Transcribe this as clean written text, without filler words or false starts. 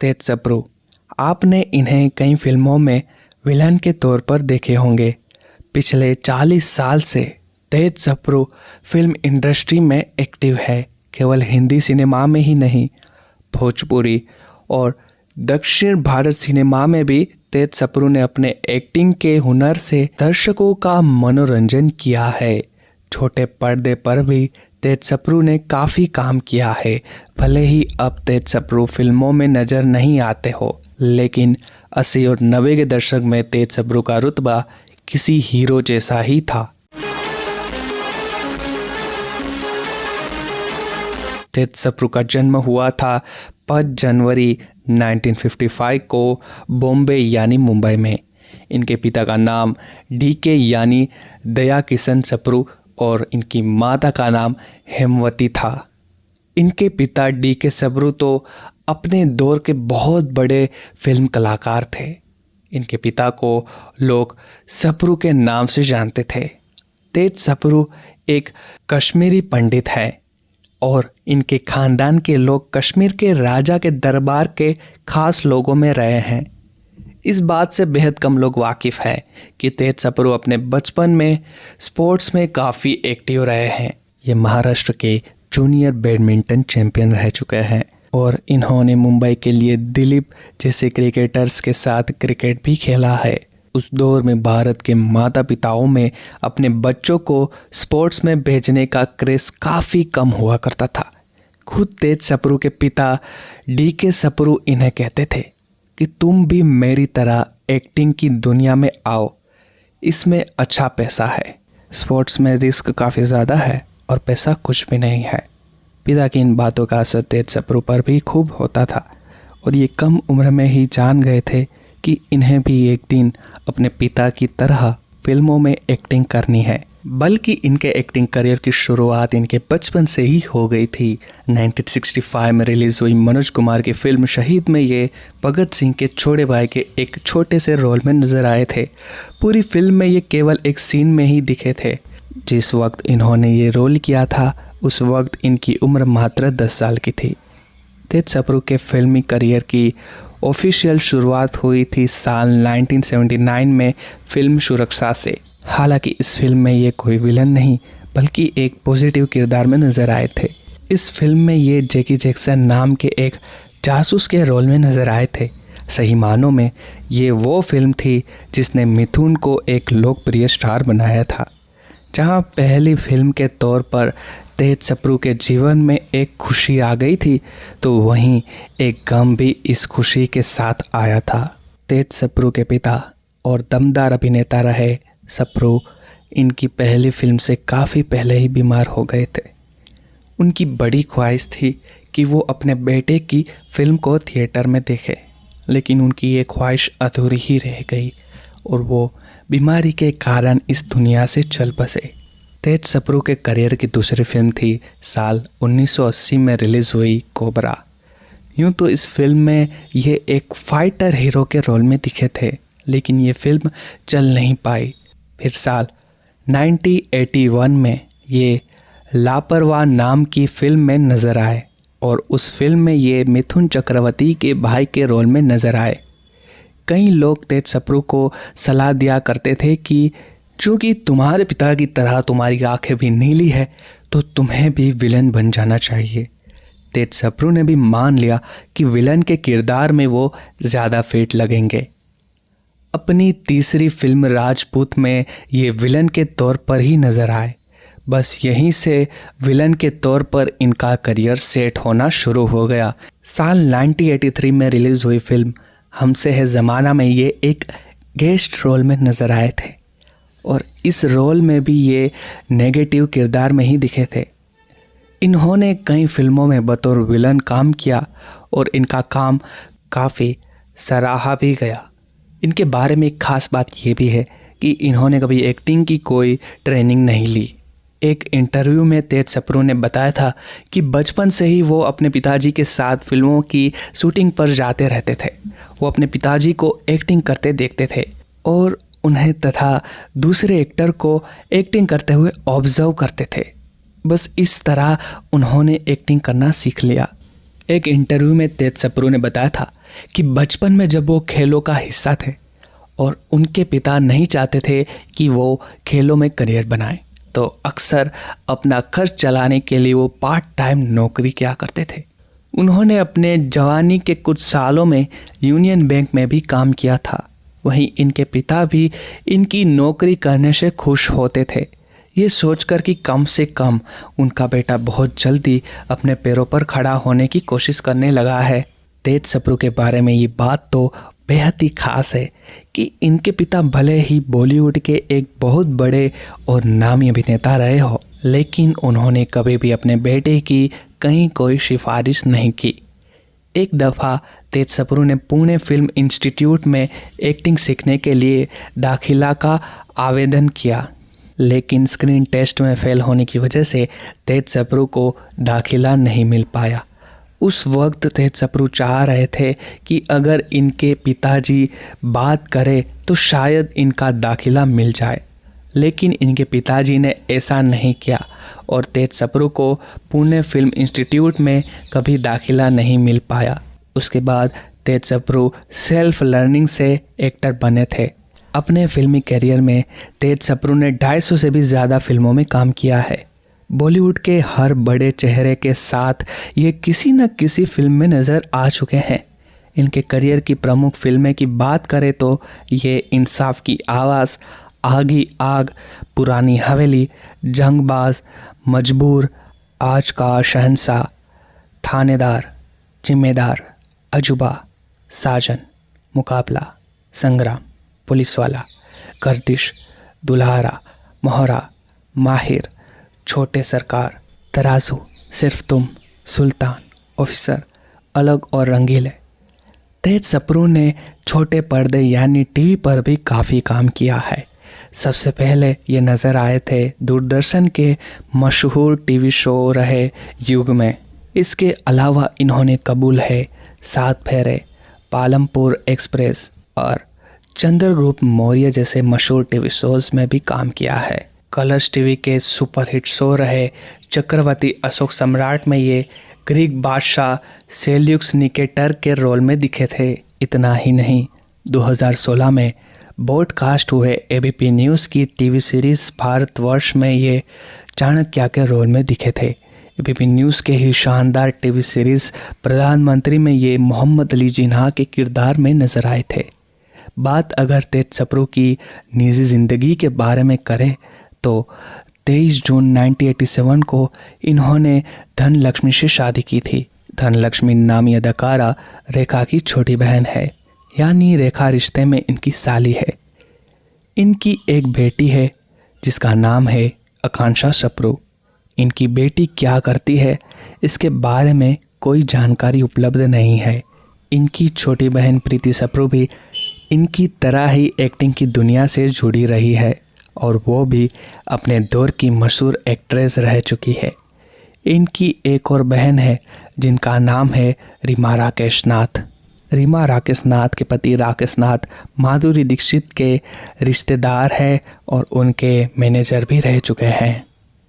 तेज सप्रू, आपने इन्हें कई फिल्मों में विलन के तौर पर देखे होंगे। पिछले 40 साल से तेज सप्रू फिल्म इंडस्ट्री में एक्टिव है। केवल हिंदी सिनेमा में ही नहीं, भोजपुरी और दक्षिण भारत सिनेमा में भी तेज सप्रू ने अपने एक्टिंग के हुनर से दर्शकों का मनोरंजन किया है। छोटे पर्दे पर भी तेज सप्रू ने काफ़ी काम किया है। भले ही अब तेज सप्रू फिल्मों में नज़र नहीं आते हो, लेकिन 80 और 90 के दशक में तेज सप्रू का रुतबा किसी हीरो जैसा ही था। तेज सप्रू का जन्म हुआ था 5 जनवरी 1955 को बॉम्बे यानी मुंबई में। इनके पिता का नाम DK यानी दया किशन सप्रू और इनकी माता का नाम हेमवती था। इनके पिता DK सप्रू तो अपने दौर के बहुत बड़े फिल्म कलाकार थे। इनके पिता को लोग सप्रू के नाम से जानते थे। तेज सप्रू एक कश्मीरी पंडित हैं और इनके खानदान के लोग कश्मीर के राजा के दरबार के खास लोगों में रहे हैं। इस बात से बेहद कम लोग वाकिफ़ हैं कि तेज सप्रू अपने बचपन में स्पोर्ट्स में काफ़ी एक्टिव रहे हैं। ये महाराष्ट्र के जूनियर बैडमिंटन चैंपियन रह चुके हैं और इन्होंने मुंबई के लिए दिलीप जैसे क्रिकेटर्स के साथ क्रिकेट भी खेला है। उस दौर में भारत के माता पिताओं में अपने बच्चों को स्पोर्ट्स में भेजने का क्रेज़ काफ़ी कम हुआ करता था। खुद तेज सप्रू के पिता DK सप्रू इन्हें कहते थे कि तुम भी मेरी तरह एक्टिंग की दुनिया में आओ, इसमें अच्छा पैसा है। स्पोर्ट्स में रिस्क काफ़ी ज़्यादा है और पैसा कुछ भी नहीं है। पिता की इन बातों का असर तेज सप्रू पर भी खूब होता था और ये कम उम्र में ही जान गए थे कि इन्हें भी एक दिन अपने पिता की तरह फिल्मों में एक्टिंग करनी है। बल्कि इनके एक्टिंग करियर की शुरुआत इनके बचपन से ही हो गई थी। 1965 में रिलीज़ हुई मनोज कुमार की फिल्म शहीद में ये भगत सिंह के छोटे भाई के एक छोटे से रोल में नजर आए थे। पूरी फिल्म में ये केवल एक सीन में ही दिखे थे। जिस वक्त इन्होंने ये रोल किया था उस वक्त इनकी उम्र मात्र 10 साल की थी। तेज सप्रू के फिल्मी करियर की ऑफिशियल शुरुआत हुई थी साल 1979 में फिल्म सुरक्षा से। हालांकि इस फिल्म में ये कोई विलन नहीं बल्कि एक पॉजिटिव किरदार में नज़र आए थे। इस फिल्म में ये जैकी जैक्सन नाम के एक जासूस के रोल में नज़र आए थे। सही मानों में ये वो फिल्म थी जिसने मिथुन को एक लोकप्रिय स्टार बनाया था। जहां पहली फिल्म के तौर पर तेज सप्रू के जीवन में एक खुशी आ गई थी, तो वहीं एक गम भी इस खुशी के साथ आया था। तेज सप्रू के पिता और दमदार अभिनेता रहे सप्रू इनकी पहली फिल्म से काफ़ी पहले ही बीमार हो गए थे। उनकी बड़ी ख्वाहिश थी कि वो अपने बेटे की फिल्म को थिएटर में देखें, लेकिन उनकी ये ख्वाहिश अधूरी ही रह गई और वो बीमारी के कारण इस दुनिया से चल बसे। तेज सप्रू के करियर की दूसरी फिल्म थी साल 1980 में रिलीज़ हुई कोबरा। यूँ तो इस फिल्म में ये एक फाइटर हीरो के रोल में दिखे थे, लेकिन ये फिल्म चल नहीं पाई। फिर साल 1981 में ये लापरवाह नाम की फिल्म में नज़र आए और उस फिल्म में ये मिथुन चक्रवर्ती के भाई के रोल में नज़र आए। कई लोग तेज सप्रू को सलाह दिया करते थे कि चूँकि तुम्हारे पिता की तरह तुम्हारी आंखें भी नीली है तो तुम्हें भी विलन बन जाना चाहिए। तेज सप्रू ने भी मान लिया कि विलन के किरदार में वो ज़्यादा फिट लगेंगे। अपनी तीसरी फिल्म राजपूत में ये विलन के तौर पर ही नज़र आए। बस यहीं से विलन के तौर पर इनका करियर सेट होना शुरू हो गया। साल 1983 में रिलीज़ हुई फिल्म हमसे है ज़माना में ये एक गेस्ट रोल में नज़र आए थे और इस रोल में भी ये नेगेटिव किरदार में ही दिखे थे। इन्होंने कई फिल्मों में बतौर विलन काम किया और इनका काम काफ़ी सराहा भी गया। इनके बारे में एक ख़ास बात ये भी है कि इन्होंने कभी एक्टिंग की कोई ट्रेनिंग नहीं ली। एक इंटरव्यू में तेज सप्रू ने बताया था कि बचपन से ही वो अपने पिताजी के साथ फिल्मों की शूटिंग पर जाते रहते थे। वो अपने पिताजी को एक्टिंग करते देखते थे और उन्हें तथा दूसरे एक्टर को एक्टिंग करते हुए ऑब्जर्व करते थे। बस इस तरह उन्होंने एक्टिंग करना सीख लिया। एक इंटरव्यू में तेज सप्रू ने बताया था कि बचपन में जब वो खेलों का हिस्सा थे और उनके पिता नहीं चाहते थे कि वो खेलों में करियर बनाएं, तो अक्सर अपना खर्च चलाने के लिए वो पार्ट टाइम नौकरी किया करते थे। उन्होंने अपने जवानी के कुछ सालों में यूनियन बैंक में भी काम किया था। वहीं इनके पिता भी इनकी नौकरी करने से खुश होते थे, ये सोचकर कि कम से कम उनका बेटा बहुत जल्दी अपने पैरों पर खड़ा होने की कोशिश करने लगा है। तेज सप्रू के बारे में ये बात तो बेहद ही खास है कि इनके पिता भले ही बॉलीवुड के एक बहुत बड़े और नामी अभिनेता रहे हो, लेकिन उन्होंने कभी भी अपने बेटे की कहीं कोई सिफारिश नहीं की। एक दफ़ा तेज सप्रू ने पुणे फिल्म इंस्टीट्यूट में एक्टिंग सीखने के लिए दाखिला का आवेदन किया, लेकिन स्क्रीन टेस्ट में फेल होने की वजह से तेज सप्रू को दाखिला नहीं मिल पाया। उस वक्त तेज सप्रू चाह रहे थे कि अगर इनके पिताजी बात करें तो शायद इनका दाखिला मिल जाए, लेकिन इनके पिताजी ने ऐसा नहीं किया और तेज सप्रू को पुणे फिल्म इंस्टीट्यूट में कभी दाखिला नहीं मिल पाया। उसके बाद तेज सप्रू सेल्फ लर्निंग से एक्टर बने थे। अपने फिल्मी करियर में तेज सप्रू ने 250 से भी ज़्यादा फिल्मों में काम किया है। बॉलीवुड के हर बड़े चेहरे के साथ ये किसी न किसी फिल्म में नज़र आ चुके हैं। इनके करियर की प्रमुख फिल्में की बात करें तो ये इंसाफ की आवाज़, आगी आग, पुरानी हवेली, जंगबाज, मजबूर, आज का शहंशाह, थानेदार, जिम्मेदार, अजूबा, साजन, मुकाबला, संग्राम, पुलिसवाला, गर्दिश, दुल्हारा, मोहरा, माहिर, छोटे सरकार, तराजू, सिर्फ तुम, सुल्तान, ऑफिसर, अलग और रंगीले। तेज सप्रू ने छोटे पर्दे यानी टीवी पर भी काफ़ी काम किया है। सबसे पहले ये नज़र आए थे दूरदर्शन के मशहूर टीवी शो रहे युग में। इसके अलावा इन्होंने कबूल है, सात फेरे, पालमपुर एक्सप्रेस और चंद्रगुप्त मौर्य जैसे मशहूर टीवी शोज़ में भी काम किया है। कलर्स टीवी के सुपरहिट शो रहे चक्रवर्ती अशोक सम्राट में ये ग्रीक बादशाह सेल्यूकस निकेटर के रोल में दिखे थे। इतना ही नहीं, 2016 में ब्रॉडकास्ट हुए एबीपी न्यूज़ की टीवी सीरीज़ भारतवर्ष में ये चाणक्य के रोल में दिखे थे। एबीपी न्यूज़ के ही शानदार टीवी सीरीज़ प्रधानमंत्री में ये मोहम्मद अली जिन्ना के किरदार में नजर आए थे। बात अगर तेज सप्रू की निजी ज़िंदगी के बारे में करें तो 23 जून 1987 को इन्होंने धनलक्ष्मी से शादी की थी। धनलक्ष्मी नामी अदाकारा रेखा की छोटी बहन है, यानी रेखा रिश्ते में इनकी साली है। इनकी एक बेटी है जिसका नाम है आकांक्षा सप्रू। इनकी बेटी क्या करती है इसके बारे में कोई जानकारी उपलब्ध नहीं है। इनकी छोटी बहन प्रीति सप्रू भी इनकी तरह ही एक्टिंग की दुनिया से जुड़ी रही है और वो भी अपने दौर की मशहूर एक्ट्रेस रह चुकी है। इनकी एक और बहन है जिनका नाम है रीमा राकेश नाथ। रीमा राकेश नाथ के पति राकेश नाथ माधुरी दीक्षित के रिश्तेदार हैं और उनके मैनेजर भी रह चुके हैं।